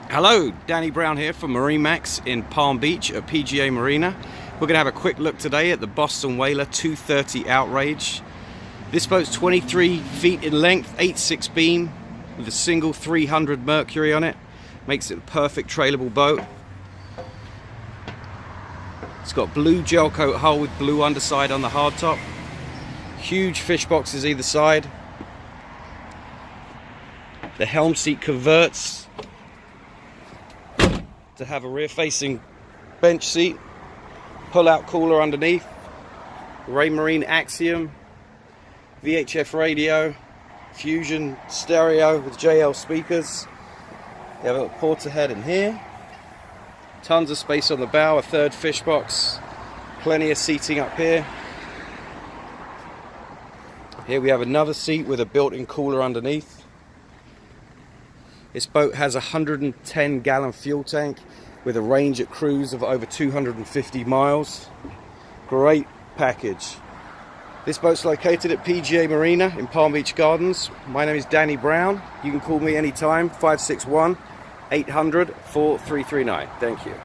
Hello, Danny Brown here from MarineMax in Palm Beach at PGA Marina. We're going to have a quick look today at the Boston Whaler 230 Outrage. This boat's 23 feet in length, 8.6 beam with a single 300 Mercury on it. Makes it a perfect trailable boat. It's got blue gel coat hull with blue underside on the hardtop. Huge fish boxes either side. The helm seat converts to have a rear-facing bench seat, pull-out cooler underneath, Raymarine Axiom, VHF radio, Fusion stereo with JL speakers. You have a little porter head in here, tons of space on the bow, a third fish box, plenty of seating up here. Here we have another seat with a built-in cooler underneath. This boat has a 110 gallon fuel tank with a range at cruise of over 250 miles. Great package. This boat's located at PGA Marina in Palm Beach Gardens. My name is Danny Brown. You can call me anytime, 561-800-4339. Thank you.